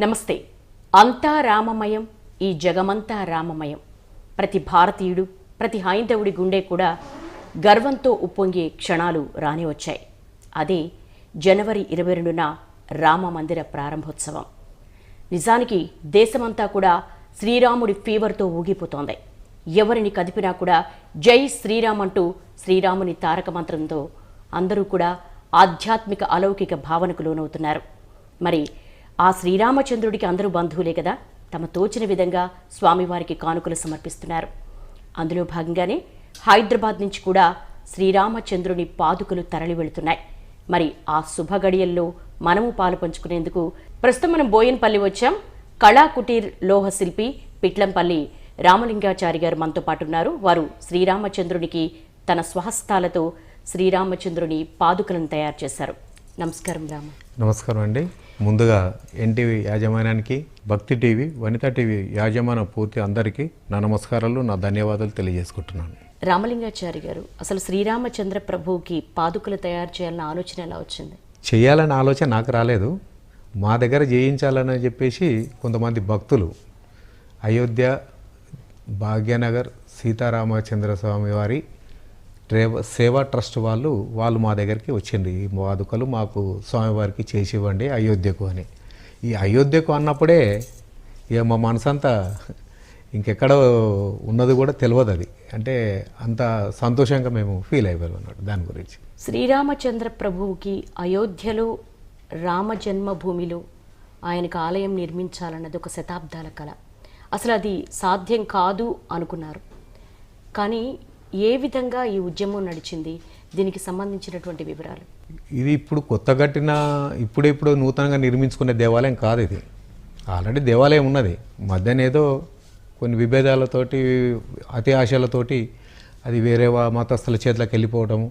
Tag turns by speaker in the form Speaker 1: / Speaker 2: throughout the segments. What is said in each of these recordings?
Speaker 1: నమస్తే. అంతా రామమయం, ఈ జగమంతా రామమయం. ప్రతి భారతీయుడు, ప్రతి హైందవుడి గుండె కూడా గర్వంతో ఉప్పొంగే క్షణాలు రాని వచ్చాయి. అదే జనవరి 22న రామ మందిర ప్రారంభోత్సవం. నిజానికి దేశమంతా కూడా శ్రీరాముడి ఫీవర్తో ఊగిపోతోంది. ఎవరిని కదిపినా కూడా జై శ్రీరామ్ అంటూ శ్రీరాముని తారక మంత్రంతో అందరూ కూడా ఆధ్యాత్మిక అలౌకిక భావనకు లోనవుతున్నారు. మరి ఆ శ్రీరామచంద్రుడికి అందరూ బంధువులే కదా, తమ తోచిన విధంగా స్వామివారికి కానుకలు సమర్పిస్తున్నారు. అందులో భాగంగానే హైదరాబాద్ నుంచి కూడా శ్రీరామచంద్రుని పాదుకలు తరలి వెళుతున్నాయి. మరి ఆ శుభ గడియల్లో మనము పాలు పంచుకునేందుకు ప్రస్తుతం మనం బోయన్పల్లి వచ్చాం. కళా కుటీర్ లోహ శిల్పి పిట్లంపల్లి రామలింగాచారి గారు మనతో పాటు ఉన్నారు. వారు శ్రీరామచంద్రునికి తన స్వహస్తాలతో శ్రీరామచంద్రుని పాదుకలను తయారు చేశారు. నమస్కారం రామ.
Speaker 2: నమస్కారం అండి. ముందుగా ఎన్టీవీ యాజమాన్యానికి, భక్తి టీవీ, వనితా టీవీ యాజమాన్య పూర్తి అందరికీ నా నమస్కారాలు, నా ధన్యవాదాలు తెలియజేసుకుంటున్నాను.
Speaker 1: రామలింగాచారి గారు, అసలు శ్రీరామచంద్ర ప్రభువుకి పాదుకలు తయారు చేయాలన్న ఆలోచన ఎలా వచ్చింది?
Speaker 2: చేయాలన్న ఆలోచన నాకు రాలేదు. మా దగ్గర చేయించాలని చెప్పేసి కొంతమంది భక్తులు అయోధ్య, భాగ్యనగర్ సీతారామచంద్ర స్వామి వారి సేవా ట్రస్ట్ వాళ్ళు మా దగ్గరికి వచ్చింది. ఈ పాదుకలు మాకు స్వామివారికి చేసి ఇవ్వండి అయోధ్యకు అని. ఈ అయోధ్యకు అన్నప్పుడే ఇక మా మనసంతా ఇంకెక్కడ ఉన్నది కూడా తెలియదు. అది అంటే అంత సంతోషంగా మేము ఫీల్ అయిపోయాం అన్నట్టు దాని గురించి.
Speaker 1: శ్రీరామచంద్ర ప్రభువుకి అయోధ్యలో రామ జన్మభూమిలో ఆయనకు ఆలయం నిర్మించాలన్నది ఒక శతాబ్దాల కళ. అసలు అది సాధ్యం కాదు అనుకున్నారు. కానీ ఏ విధంగా ఈ ఉద్యమం నడిచింది, దీనికి సంబంధించినటువంటి వివరాలు?
Speaker 2: ఇది ఇప్పుడు కొత్త కట్టిన ఇప్పుడు నూతనంగా నిర్మించుకునే దేవాలయం కాదు. ఇది ఆల్రెడీ దేవాలయం ఉన్నది. మధ్యన ఏదో కొన్ని విభేదాలతోటి, అతి ఆశలతోటి అది వేరే మతస్థుల చేతులకు వెళ్ళిపోవటము,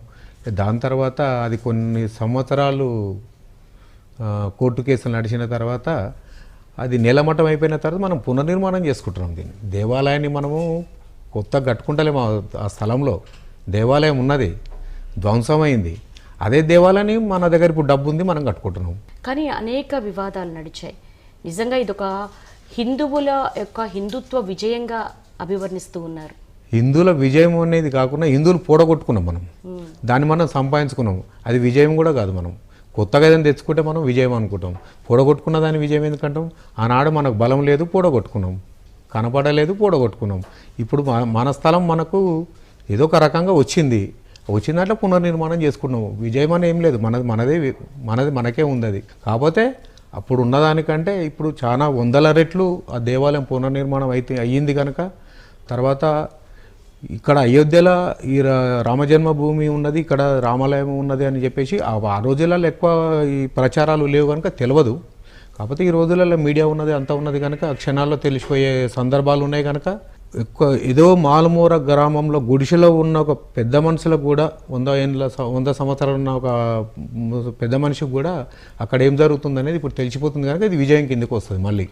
Speaker 2: దాని తర్వాత అది కొన్ని సంవత్సరాలు కోర్టు కేసులు నడిచిన తర్వాత అది నెలమట్టం అయిపోయిన తర్వాత మనం పునర్నిర్మాణం చేసుకుంటున్నాం. దీన్ని దేవాలయాన్ని మనము కొత్త కట్టుకుంటలేము. ఆ స్థలంలో దేవాలయం ఉన్నది, ధ్వంసమైంది. అదే దేవాలయాన్ని మన దగ్గర ఇప్పుడు డబ్బు ఉంది, మనం కట్టుకుంటున్నాం.
Speaker 1: కానీ అనేక వివాదాలు నడిచాయి. నిజంగా ఇదొక హిందువుల యొక్క హిందుత్వ విజయంగా అభివర్ణిస్తూ ఉన్నారు.
Speaker 2: హిందువుల విజయం అనేది కాకుండా హిందువులు పోడగొట్టుకున్నాం మనం, దాన్ని మనం సంపాదించుకున్నాం. అది విజయం కూడా కాదు. మనం కొత్తగా ఏదైనా తెచ్చుకుంటే మనం విజయం అనుకుంటాం. పోడగొట్టుకున్న దాని విజయం ఎందుకంటాం? ఆనాడు మనకు బలం లేదు, పోడగొట్టుకున్నాం. కనపడలేదు, పోడగొట్టుకున్నాం. ఇప్పుడు మన స్థలం మనకు ఏదో ఒక రకంగా వచ్చింది దాంట్లో పునర్నిర్మాణం చేసుకున్నాం. విజయం అని ఏం లేదు, మనది మనకే ఉంది. అది కాకపోతే అప్పుడు ఉన్నదానికంటే ఇప్పుడు చాలా వందల రెట్లు ఆ దేవాలయం పునర్నిర్మాణం అయ్యింది కనుక తర్వాత ఇక్కడ అయోధ్యలో ఈ రామజన్మభూమి ఉన్నది, ఇక్కడ రామాలయం ఉన్నది అని చెప్పేసి ఆ రోజులలో ఎక్కువ ఈ ప్రచారాలు లేవు కనుక తెలియదు. కాకపోతే ఈ రోజులలో మీడియా ఉన్నది, అంతా ఉన్నది కనుక క్షణాల్లో తెలిసిపోయే సందర్భాలు ఉన్నాయి కనుక ఎక్కువ ఏదో మాలుమూర గ్రామంలో గుడిసెలో ఉన్న ఒక పెద్ద మనుషులకు కూడా 100 సంవత్సరాలు ఉన్న ఒక పెద్ద మనిషికి కూడా అక్కడ ఏం జరుగుతుంది అనేది ఇప్పుడు తెలిసిపోతుంది కనుక ఇది విజయం కిందకు వస్తుంది. మళ్ళీ